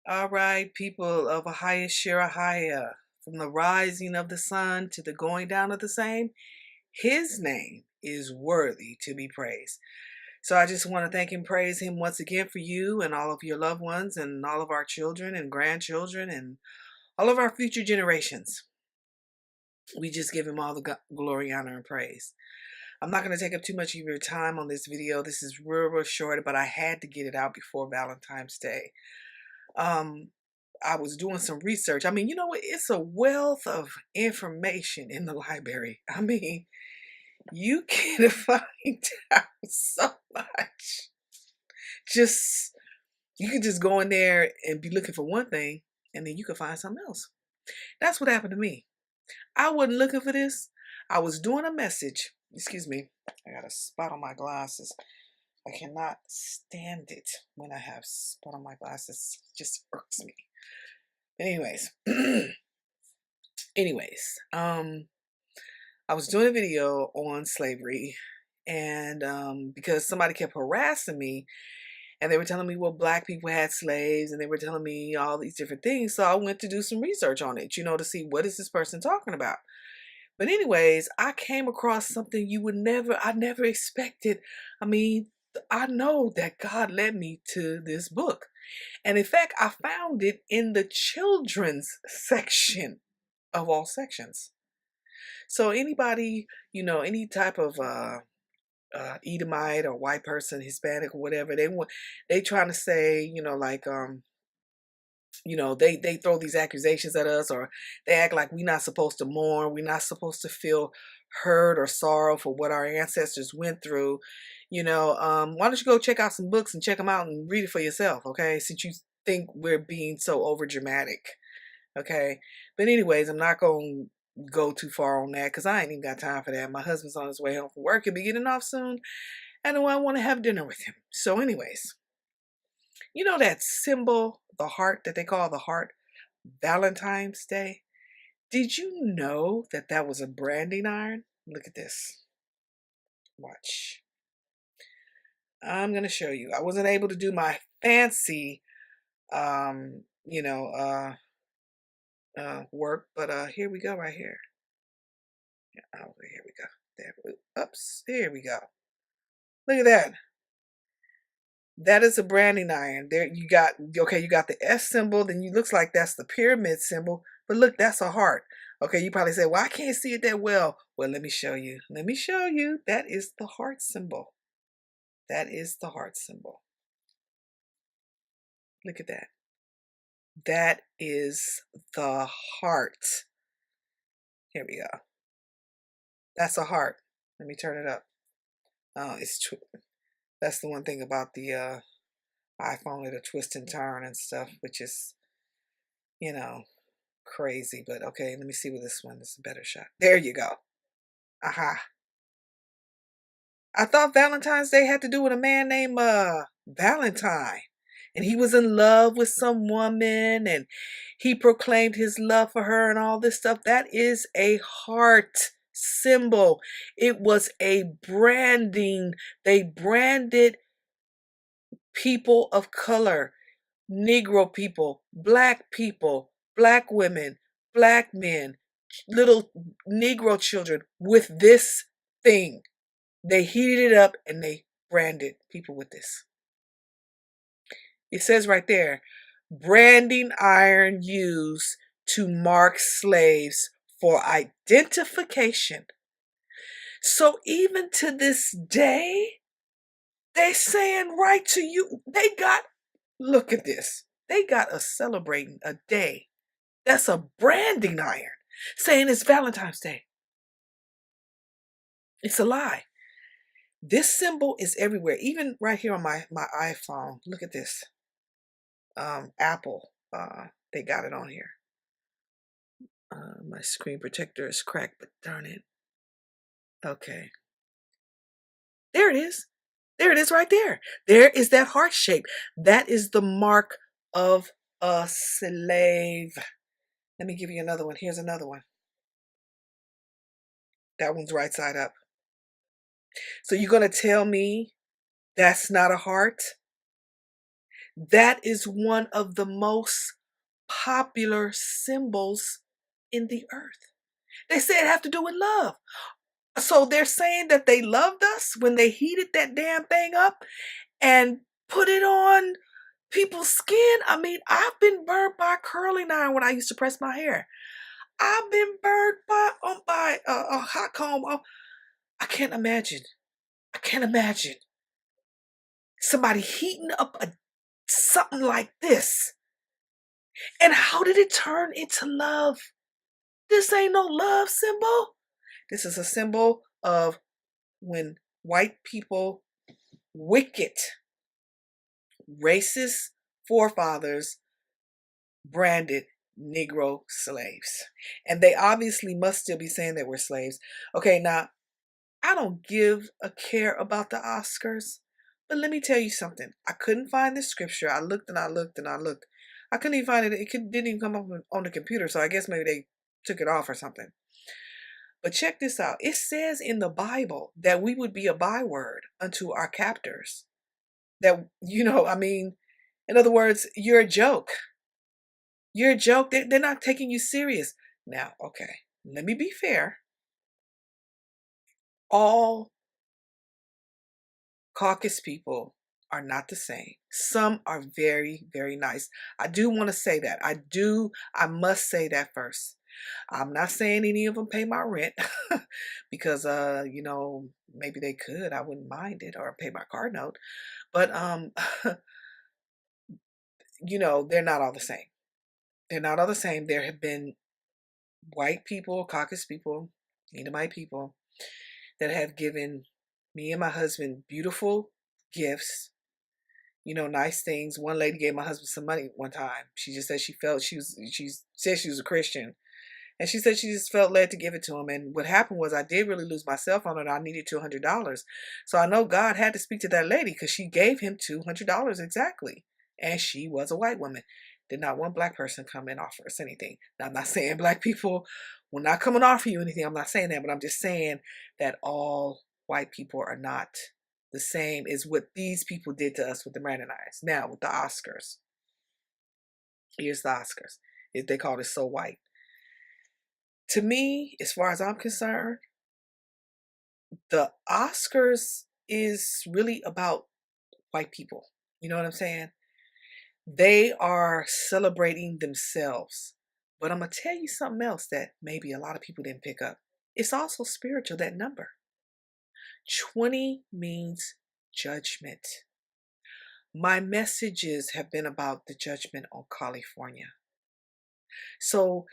All right, people of Ahia Shirahaya, from the rising of the sun to the going down of the same, his name is worthy to be praised. So I just want to thank and praise him once again for you and all of your loved ones and all of our children and grandchildren and all of our future generations. We just give him all the glory, honor, and praise. I'm not going to take up too much of your time on this video. This is real short, but I had to get it out before Valentine's Day. I was doing some research. I mean, you know what? It's a wealth of information in the library. I mean, you can find out so much. Just, you can just go in there and be looking for one thing, and then you can find something else. That's what happened to me. I wasn't looking for this. I was doing a message. Excuse me. I got a spot on my glasses. I cannot stand it when I have spot on my glasses. It just irks me. Anyways, I was doing a video on slavery, and because somebody kept harassing me, and they were telling me, well, black people had slaves, and they were telling me all these different things. So I went to do some research on it, to see what is this person talking about. But anyways, I came across something I never expected. I mean, I know that God led me to this book. And in fact, I found it in the children's section of all sections. So anybody, any type of Edomite or white person, Hispanic or whatever, they trying to say, they throw these accusations at us, or they act like we're not supposed to mourn, we're not supposed to feel hurt or sorrow for what our ancestors went through. Why don't you go check out some books and check them out and read it for yourself, okay? Since you think we're being so over dramatic, okay? But anyways, I'm not going to go too far on that because I ain't even got time for that. My husband's on his way home from work. He'll be getting off soon, and I want to have dinner with him. So anyways, you know that symbol, the heart that they call the heart, Valentine's Day? Did you know that that was a branding iron? Look at this. Watch. I'm going to show you. I wasn't able to do my fancy, work, but here we go right here. Oh, here we go. There. Oops. Here we go. Look at that. That is a branding iron. There you got the S symbol, then you looks like that's the pyramid symbol. But look, that's a heart. Okay, you probably say, well, I can't see it that well. Well, let me show you. Let me show you. That is the heart symbol. That is the heart symbol. Look at that. That is the heart. Here we go. That's a heart. Let me turn it up. Oh, it's true. That's the one thing about the iPhone, it'll twist and turn and stuff, which is, crazy. But okay, let me see with this one. This is a better shot. There you go. Aha. I thought Valentine's Day had to do with a man named Valentine. And he was in love with some woman and he proclaimed his love for her and all this stuff. That is a heart symbol. It was a branding. They branded people of color, Negro people, black women, black men, little Negro children with this thing. They heated it up and they branded people with this. It says right there, branding iron used to mark slaves for identification. So even to this day, they saying right to you, look at this. They got us celebrating a day. That's a branding iron saying it's Valentine's Day. It's a lie. This symbol is everywhere, even right here on my iPhone. Look at this. Apple, they got it on here. My screen protector is cracked, but darn it. Okay. There it is. There it is right there. There is that heart shape. That is the mark of a slave. Let me give you another one. Here's another one. That one's right side up. So you're going to tell me that's not a heart? That is one of the most popular symbols in the earth. They say it have to do with love. So they're saying that they loved us when they heated that damn thing up and put it on people's skin. I mean, I've been burned by curling iron when I used to press my hair. I've been burned by a hot comb. Oh, I can't imagine. I can't imagine somebody heating up something like this. And how did it turn into love? This ain't no love symbol. This is a symbol of when white people, wicked, racist forefathers branded Negro slaves. And they obviously must still be saying that we're slaves. Okay, now, I don't give a care about the Oscars, but let me tell you something. I couldn't find the scripture. I looked and I looked and I looked. I couldn't even find it. Didn't even come up on the computer, so I guess maybe they took it off or something. But check this out. It says in the Bible that we would be a byword unto our captors. That, I mean, in other words, you're a joke. You're a joke. They're not taking you serious. Now, okay, let me be fair. All caucus people are not the same. Some are very, very nice. I do want to say that. I must say that first. I'm not saying any of them pay my rent because maybe they could. I wouldn't mind it, or pay my car note. But they're not all the same. They're not all the same. There have been white people, caucus people, Edomite people that have given me and my husband beautiful gifts, nice things. One lady gave my husband some money one time. She just said she said she was a Christian. And she said she just felt led to give it to him. And what happened was I did really lose my cell phone and I needed $200. So I know God had to speak to that lady because she gave him $200 exactly. And she was a white woman. Did not one black person come and offer us anything. Now, I'm not saying black people will not come and offer you anything. I'm not saying that, but I'm just saying that all white people are not the same as what these people did to us with the Brandonites. Now, with the Oscars. Here's the Oscars. They called it So White. To me, as far as I'm concerned, the Oscars is really about white people. You know what I'm saying? They are celebrating themselves. But I'm going to tell you something else that maybe a lot of people didn't pick up. It's also spiritual, that number. 20 means judgment. My messages have been about the judgment on California. So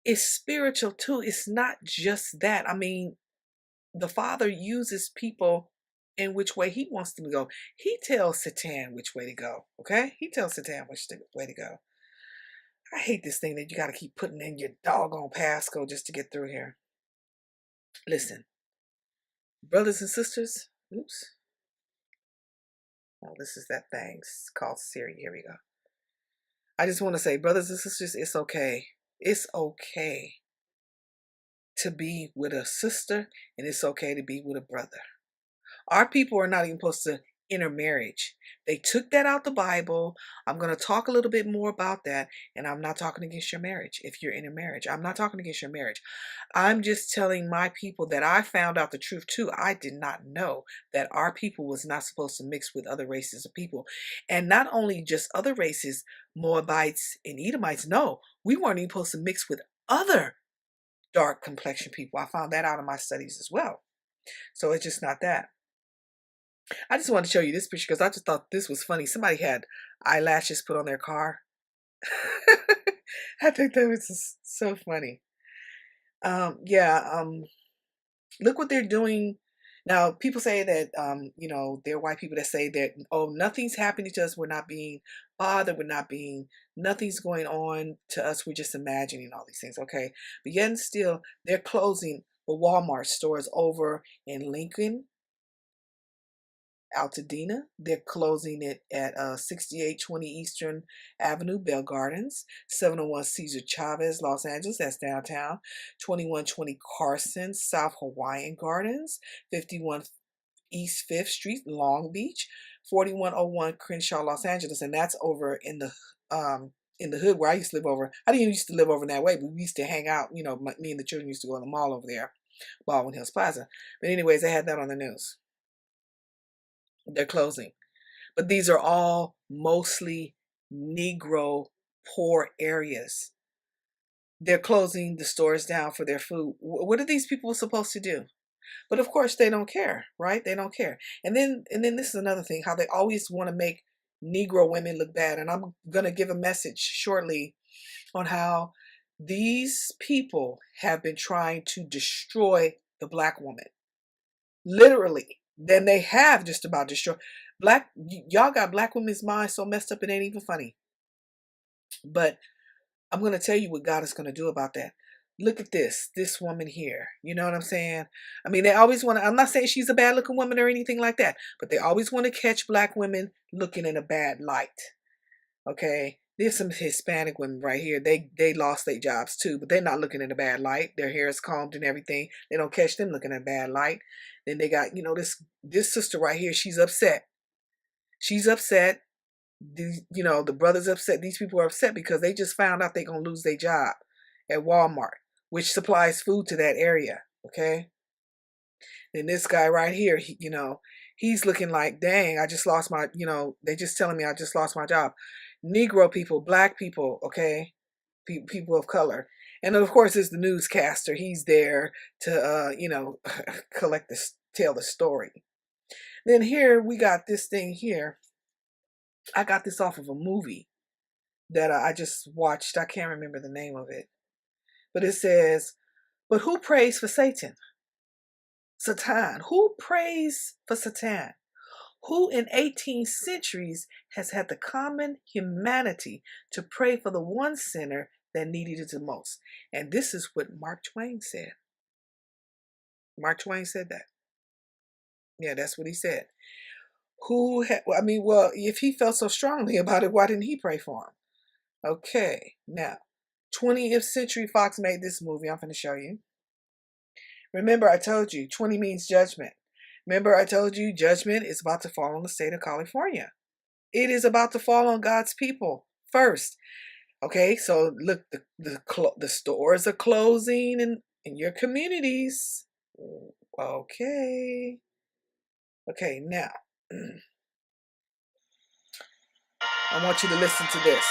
it's spiritual too. It's not just that. I mean, the Father uses people in which way he wants them to go. He tells Satan which way to go, okay? He tells Satan which way to go. I hate this thing that you got to keep putting in your doggone passcode just to get through here. Listen, brothers and sisters, oops. Oh, this is that thing. It's called Siri. Here we go. I just want to say, brothers and sisters, it's okay. It's okay to be with a sister, and it's okay to be with a brother. Our people are not even supposed to intermarriage. They took that out the Bible. I'm going to talk a little bit more about that, and I'm not talking against your marriage. If you're in a marriage, I'm not talking against your marriage. I'm just telling my people that I found out the truth too. I did not know that our people was not supposed to mix with other races of people. And not only just other races, Moabites and Edomites. No, we weren't even supposed to mix with other dark complexion people. I found that out in my studies as well. So it's just not that. I just wanted to show you this picture because I just thought this was funny. Somebody had eyelashes put on their car. I think that was just so funny. Look what they're doing. Now, people say that, there are white people that say that, oh, nothing's happening to us. We're not being bothered. Nothing's going on to us. We're just imagining all these things. Okay. But yet and still, they're closing the Walmart stores over in Lincoln, Altadena. They're closing it at 6820 Eastern Avenue, Bell Gardens, 701 Cesar Chavez, Los Angeles, that's downtown, 2120 Carson, South Hawaiian Gardens, 51 East 5th Street, Long Beach, 4101 Crenshaw, Los Angeles, and that's over in the hood where I used to live over. I didn't used to live over in that way, but we used to hang out. You know, me and the children used to go to the mall over there, Baldwin Hills Plaza. But anyways, they had that on the news. They're closing. But these are all mostly Negro poor areas. They're closing the stores down for their food. What are these people supposed to do? But of course they don't care, right? They don't care. And then this is another thing, how they always want to make Negro women look bad. And I'm going to give a message shortly on how these people have been trying to destroy the black woman. Literally. Then they have just about destroyed y'all got black women's minds so messed up it ain't even funny. But I'm going to tell you what God is going to do about that. Look at this woman here. You know what I'm saying? I mean, they always want to, I'm not saying she's a bad looking woman or anything like that, but they always want to catch black women looking in a bad light. Okay. There's some Hispanic women right here. They lost their jobs too, but they're not looking in a bad light. Their hair is combed and everything. They don't catch them looking in a bad light. Then they got, you know, this sister right here. She's upset. She's upset. You know, the brother's upset. These people are upset because they just found out they're going to lose their job at Walmart, which supplies food to that area. Okay. Then this guy right here, he's looking like, dang, I just lost my, they just telling me I just lost my job. Negro people, black people, okay, people of color. And of course, there's the newscaster. He's there to, tell the story. Then here we got this thing here. I got this off of a movie that I just watched. I can't remember the name of it. But it says, but who prays for Satan? Satan. Who prays for Satan? Who in 18 centuries has had the common humanity to pray for the one sinner that needed it the most? And this is what Mark Twain said. Mark Twain said that. Yeah, that's what he said. If he felt so strongly about it, why didn't he pray for him? Okay, now, 20th Century Fox made this movie. I'm going to show you. Remember, I told you, 20 means judgment. Remember, I told you judgment is about to fall on the state of California. It is about to fall on God's people first. Okay, so look, the stores are closing in your communities. Okay. Okay, now, I want you to listen to this.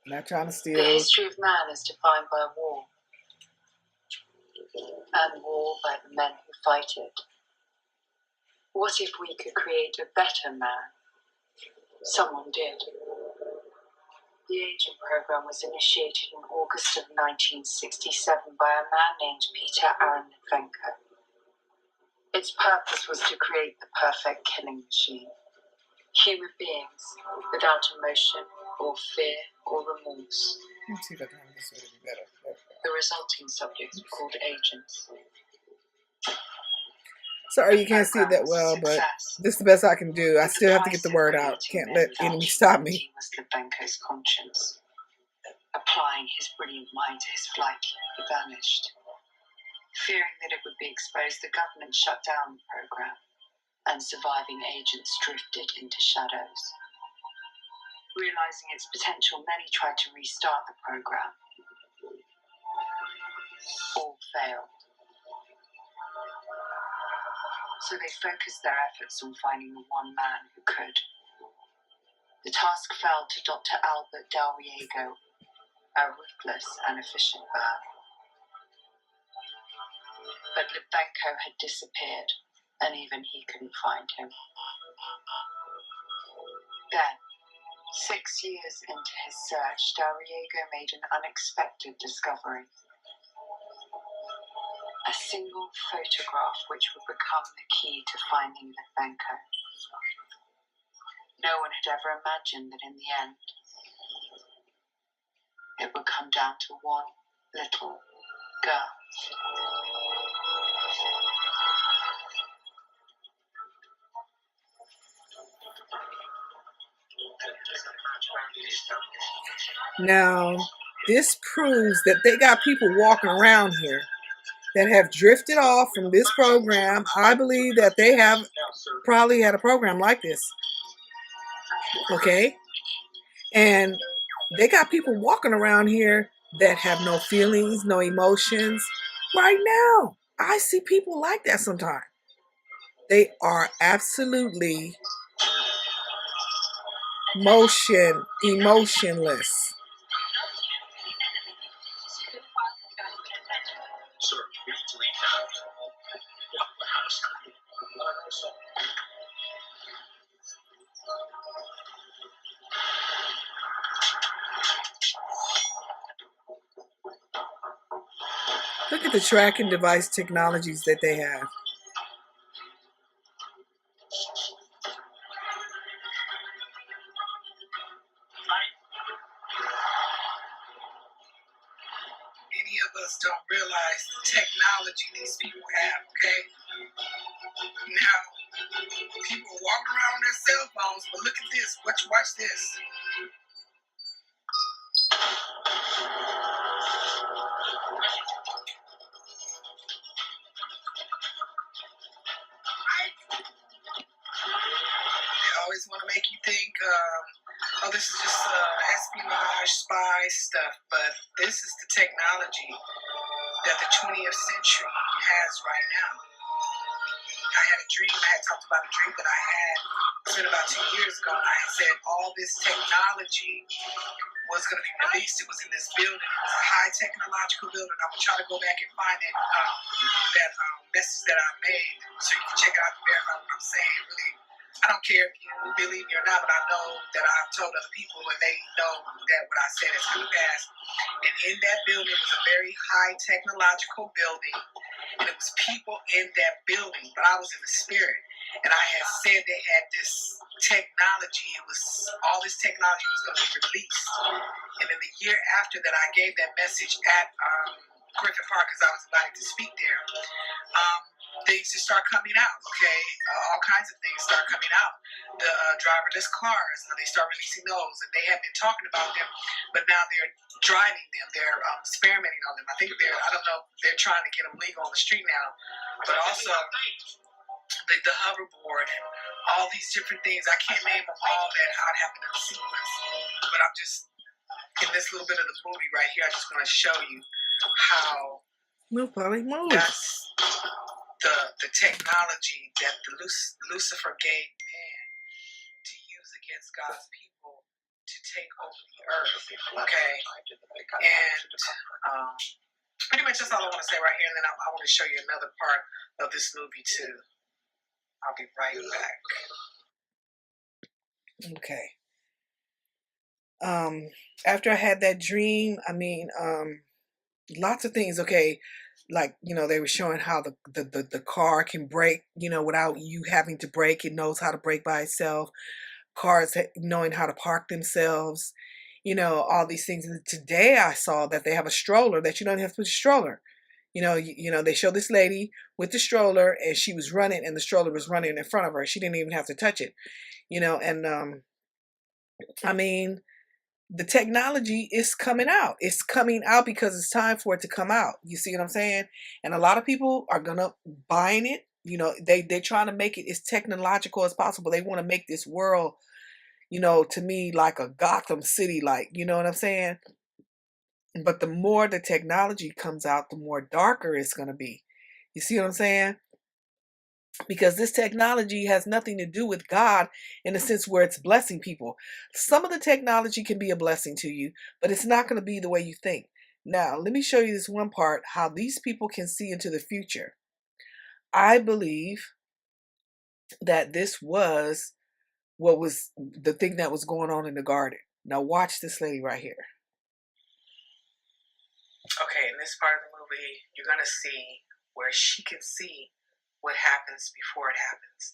I'm not trying to steal. The history of man is defined by war, and war by the men who fight it. What if we could create a better man? Someone did. The Agent program was initiated in August of 1967 by a man named Peter Aaron Litvenko. Its purpose was to create the perfect killing machine. Human beings without emotion or fear or remorse. Let's see if I can have this way to be better. The resulting subjects were called agents. Sorry, you can't see it that well, but this is the best I can do. I still have to get the word out. Can't let enemies stop me. Was Litvenko's conscience. Applying his brilliant mind to his flight, he vanished. Fearing that it would be exposed, the government shut down the program, and surviving agents drifted into shadows. Realizing its potential, many tried to restart the program. All failed. So they focused their efforts on finding the one man who could. The task fell to Dr. Albert Del Riego, a ruthless and efficient man. But Litvenko had disappeared, and even he couldn't find him. Then, 6 years into his search, Del Riego made an unexpected discovery. A single photograph which would become the key to finding Litvenko. No one had ever imagined that in the end, it would come down to one little girl. Now, this proves that they got people walking around here that have drifted off from this program. I believe that they have probably had a program like this. Okay? And they got people walking around here that have no feelings, no emotions. Right now, I see people like that sometimes. They are absolutely emotionless. Look at the tracking device technologies that they have. Many of us don't realize the technology these people have, okay? Now, people walk around on their cell phones, but look at this. Watch this. They always want to make you think, oh, this is just espionage, spy stuff, but this is the technology that the 20th century has right now. I had a dream. I had talked about a dream that I had. It's been about 2 years ago, and I had said all this technology was going to be released. It was in this building. It was a high technological building. I'm going to try to go back and find it, that message that I made, so you can check it out to verify what I'm saying. Really, I don't care if you believe me or not, but I know that I've told other people, and they know that what I said is going to pass. And in that building was a very high technological building, and it was people in that building, but I was in the spirit. And I had said they had this technology. It was all this technology was going to be released. And in the year after that, I gave that message at Griffith Park because I was invited to speak there. Things just start coming out. Okay, all kinds of things start coming out. The driverless cars, they start releasing those, and they have been talking about them, but now they're driving them. They're experimenting on them. I think I don't know, they're trying to get them legal on the street now, but also the hoverboard and all these different things. I can't name them all that how it happened in the sequence, but I'm just in this little bit of the movie right here. I just want to show you how that's the technology that the Lucifer gave man to use against God's people to take over the earth. Okay, and pretty much that's all I want to say right here. And then I want to show you another part of this movie too. I'll be right back. Okay. After I had that dream, lots of things. Okay, like they were showing how the car can brake, without you having to brake. It knows how to brake by itself. Cars knowing how to park themselves. All these things. And today I saw that they have a stroller that you don't have to put a stroller. They show this lady with the stroller, and she was running, and the stroller was running in front of her. She didn't even have to touch it. And the technology is coming out. It's coming out because it's time for it to come out. You see what I'm saying? And a lot of people are gonna buying it. They're trying to make it as technological as possible. They want to make this world, to me, like a Gotham City, like, you know what I'm saying? But the more the technology comes out, the more darker it's going to be. You see what I'm saying? Because this technology has nothing to do with God in the sense where it's blessing people. Some of the technology can be a blessing to you, but it's not going to be the way you think. Now, let me show you this one part, how these people can see into the future. I believe that this was what was the thing that was going on in the garden. Now watch this lady right here. Okay, in this part of the movie, you're going to see where she can see what happens before it happens.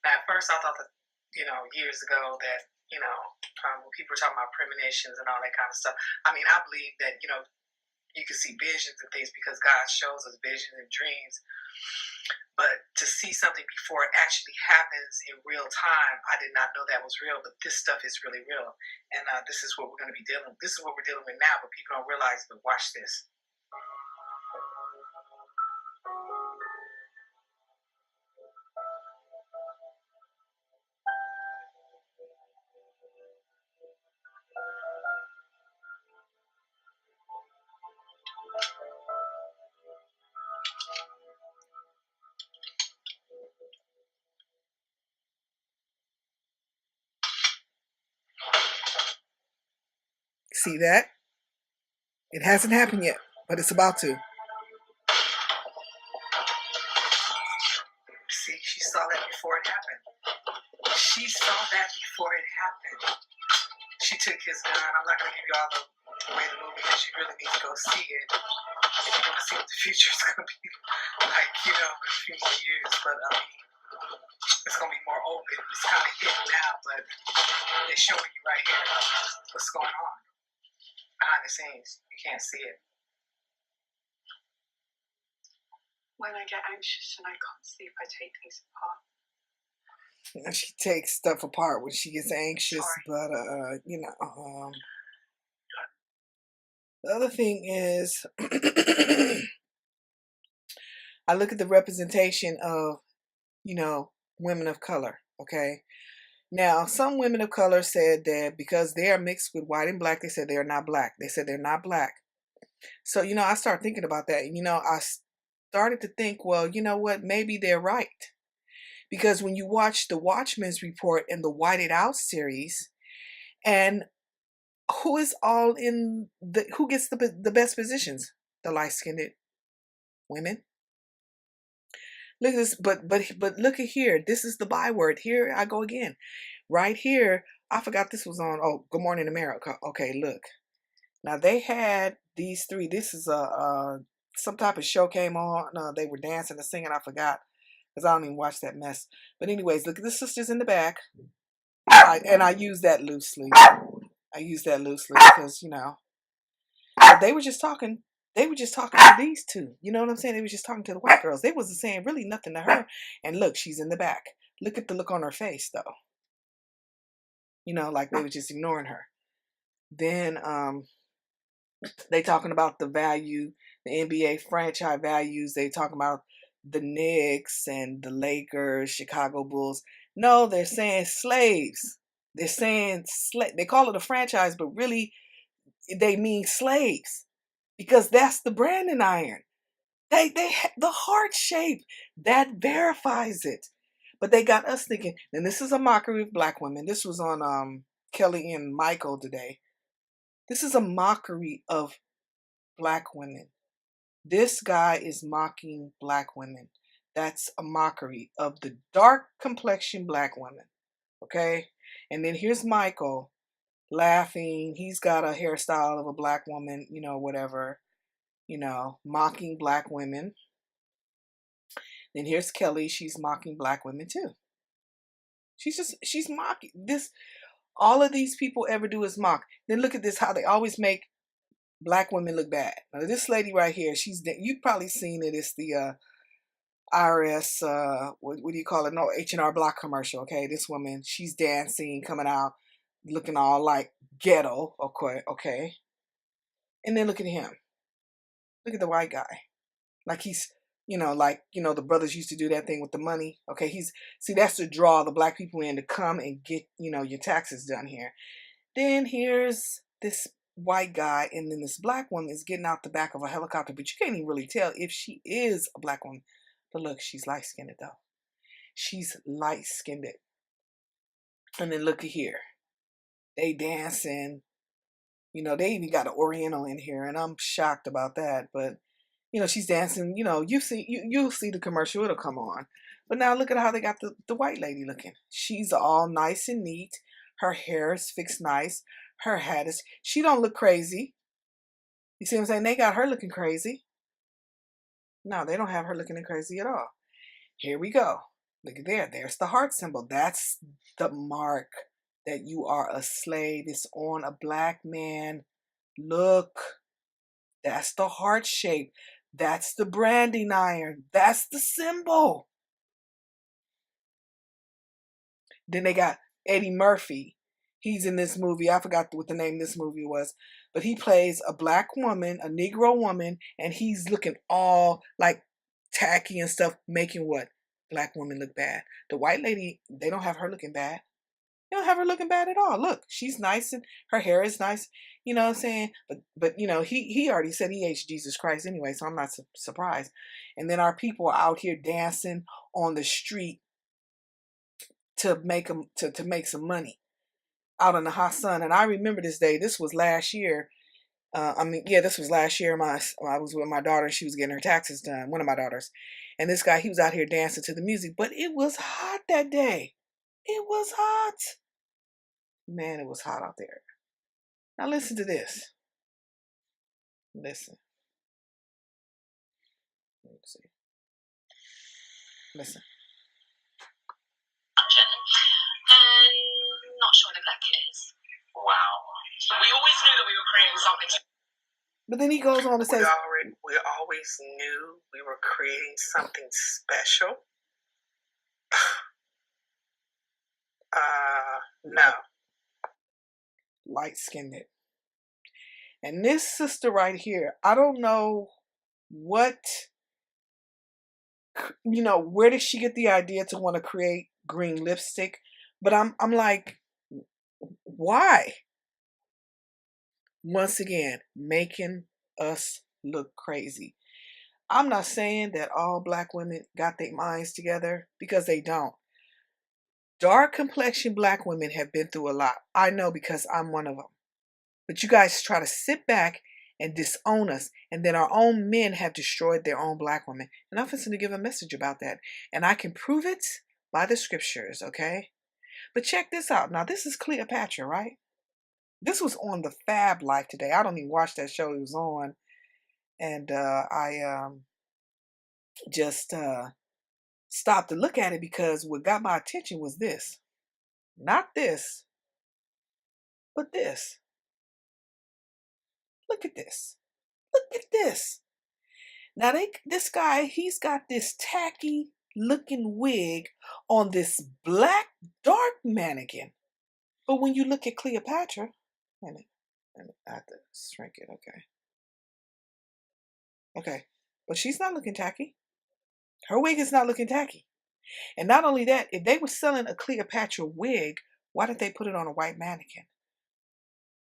Now, at first, I thought that, years ago that, when people were talking about premonitions and all that kind of stuff, I believe that, you can see visions and things because God shows us visions and dreams. But to see something before it actually happens in real time, I did not know that was real. But this stuff is really real. And this is what we're going to be dealing with. This is what we're dealing with now, but people don't realize. But watch this. See that? It hasn't happened yet, but it's about to. See, she saw that before it happened. She saw that before it happened. She took his gun. I'm not going to give you all the way of the movie because you really need to go see it. If you want to see what the future is going to be like, in a few more years. But, it's going to be more open. It's kind of hidden now, but they're showing you right here what's going on behind the scenes. You can't see it. When I get anxious and I can't sleep, I take things apart. She takes stuff apart when she gets anxious, but the other thing is I look at the representation of women of color. Okay, now some women of color said that because they are mixed with white and black, they said they are not black. They said they're not black. So I started thinking about that. I started to think, well, you know what, maybe they're right. Because when you watch the Watchmen's Report and the Whited Out series, and who is all who gets the best positions? The light-skinned women. Look at this, but look at here. This is the byword. Here I go again. Right here, I forgot this was on. Oh, Good Morning America. Okay, look. Now they had these three. This is some type of show came on. They were dancing and singing. I forgot. Because I don't even watch that mess. But anyways, look at the sisters in the back. I use that loosely. I use that loosely because, but they were just talking. They were just talking to these two. You know what I'm saying? They were just talking to the white girls. They wasn't saying really nothing to her. And look, she's in the back. Look at the look on her face, though. Like they were just ignoring her. Then they talking about the value, the NBA franchise values. They talking about the Knicks and the Lakers, Chicago Bulls. No, they're saying slaves. They're saying they call it a franchise, but really they mean slaves because that's the branding iron. They the heart shape that verifies it. But they got us thinking. And this is a mockery of black women. This was on Kelly and Michael today. This is a mockery of black women. This guy is mocking black women. That's a mockery of the dark complexion black women. Okay? And then here's Michael laughing. He's got a hairstyle of a black woman, whatever, mocking black women. Then here's Kelly. She's mocking black women too. She's mocking this. All of these people ever do is mock. Then look at this, how they always make black women look bad. Now this lady right here, you've probably seen it. It's the IRS, what do you call it? No, H&R Block commercial. Okay, this woman, she's dancing, coming out, looking all like ghetto. Okay. And then look at him. Look at the white guy. Like he's, the brothers used to do that thing with the money. Okay, that's to draw the black people in to come and get, your taxes done here. Then here's this white guy, and then this black woman is getting out the back of a helicopter, but you can't even really tell if she is a black woman. But look, she's light-skinned though. She's light-skinned. And then look at here. They dancing. They even got an Oriental in here, and I'm shocked about that. But, she's dancing. You'll see the commercial. It'll come on. But now look at how they got the white lady looking. She's all nice and neat. Her hair is fixed nice. Her hat is... She don't look crazy. You see what I'm saying? They got her looking crazy. No, they don't have her looking crazy at all. Here we go. Look at there. There's the heart symbol. That's the mark that you are a slave. It's on a black man. Look. That's the heart shape. That's the branding iron. That's the symbol. Then they got Eddie Murphy. He's in this movie. I forgot what the name of this movie was. But he plays a black woman, a Negro woman, and he's looking all like tacky and stuff, making what? Black women look bad. The white lady, they don't have her looking bad. They don't have her looking bad at all. Look, she's nice and her hair is nice. You know what I'm saying? But he already said he hates Jesus Christ anyway, so I'm not surprised. And then our people are out here dancing on the street to make them to make some money. out in the hot sun. And I remember this day. This was last year. This was last year. I was with my daughter. She was getting her taxes done. One of my daughters, and this guy, he was out here dancing to the music. But it was hot that day. It was hot. Man, it was hot out there. Now listen to this. Listen. Let's see. Listen. And not sure the black it is. Wow. We always knew that we were creating something. But then he goes on to say, we always knew we were creating something special. No. Light-skinned. And this sister right here, I don't know what, where did she get the idea to want to create green lipstick? But I'm like, why? Once again, making us look crazy. I'm not saying that all black women got their minds together, because they don't. Dark complexion black women have been through a lot. I know, because I'm one of them. But you guys try to sit back and disown us, and then our own men have destroyed their own black women. And I'm going to give a message about that. And I can prove it by the scriptures, okay? But check this out. Now, this is Cleopatra, right? This was on the Fab Life today. I don't even watch that show it was on. And I just stopped to look at it, because what got my attention was this. Not this, but this. Look at this. Look at this. Now, this guy, he's got this tacky looking wig on this black dark mannequin. But when you look at Cleopatra, wait a minute, I have to shrink it, okay. Okay, but she's not looking tacky. Her wig is not looking tacky. And not only that, if they were selling a Cleopatra wig, why did they put it on a white mannequin?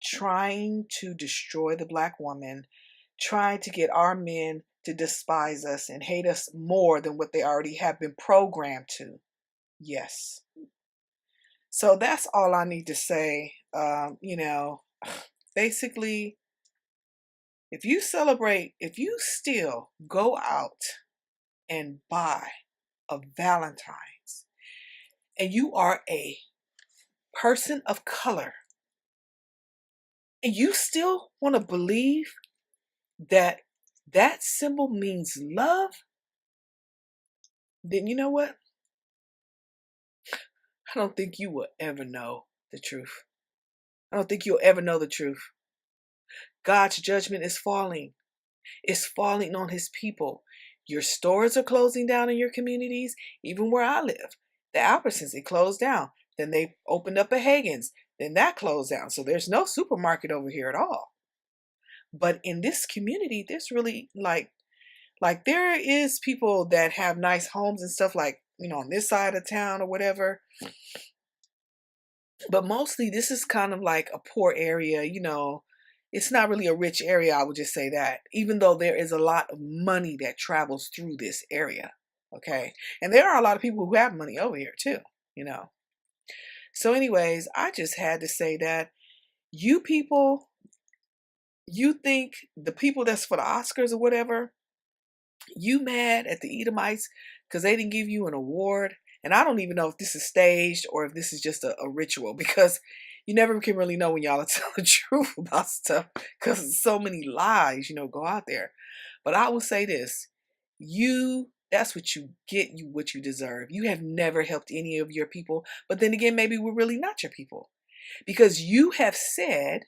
Trying to destroy the black woman, trying to get our men to despise us and hate us more than what they already have been programmed to. Yes. So that's all I need to say. Basically, if you still go out and buy a Valentine's, and you are a person of color, and you still want to believe that that symbol means love, then you know what? I don't think you will ever know the truth. I don't think you'll ever know the truth. God's judgment is falling. It's falling on his people. Your stores are closing down in your communities, even where I live. The Albertsons, they closed down. Then they opened up a Hagen's. Then that closed down. So there's no supermarket over here at all. But in this community, there's really like there is people that have nice homes and stuff, like, on this side of town or whatever. But mostly this is kind of like a poor area, It's not really a rich area, I would just say that. Even though there is a lot of money that travels through this area, okay? And there are a lot of people who have money over here too, So anyways, I just had to say that you people, you think the people that's for the Oscars or whatever, you mad at the Edomites because they didn't give you an award. And I don't even know if this is staged or if this is just a ritual, because you never can really know when y'all are telling the truth about stuff, because so many lies, go out there. But I will say this, that's what you get, what you deserve. You have never helped any of your people. But then again, maybe we're really not your people, because you have said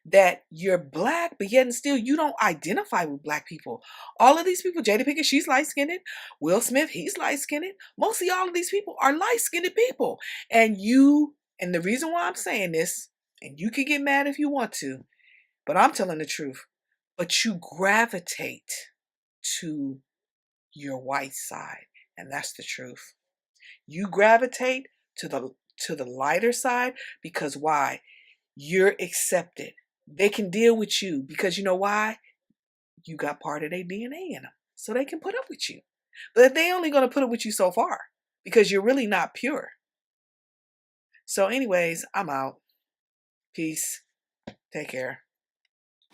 that you're black, but yet and still you don't identify with black people. All of these people, Jada Pinkett, she's light-skinned. Will Smith, he's light-skinned. Mostly all of these people are light-skinned people. And the reason why I'm saying this, and you can get mad if you want to, but I'm telling the truth, but you gravitate to your white side, and that's the truth. You gravitate to the lighter side, because why? You're accepted. They can deal with you because you know why? You got part of their DNA in them. So they can put up with you. But they only going to put up with you so far, because you're really not pure. So anyways, I'm out. Peace. Take care.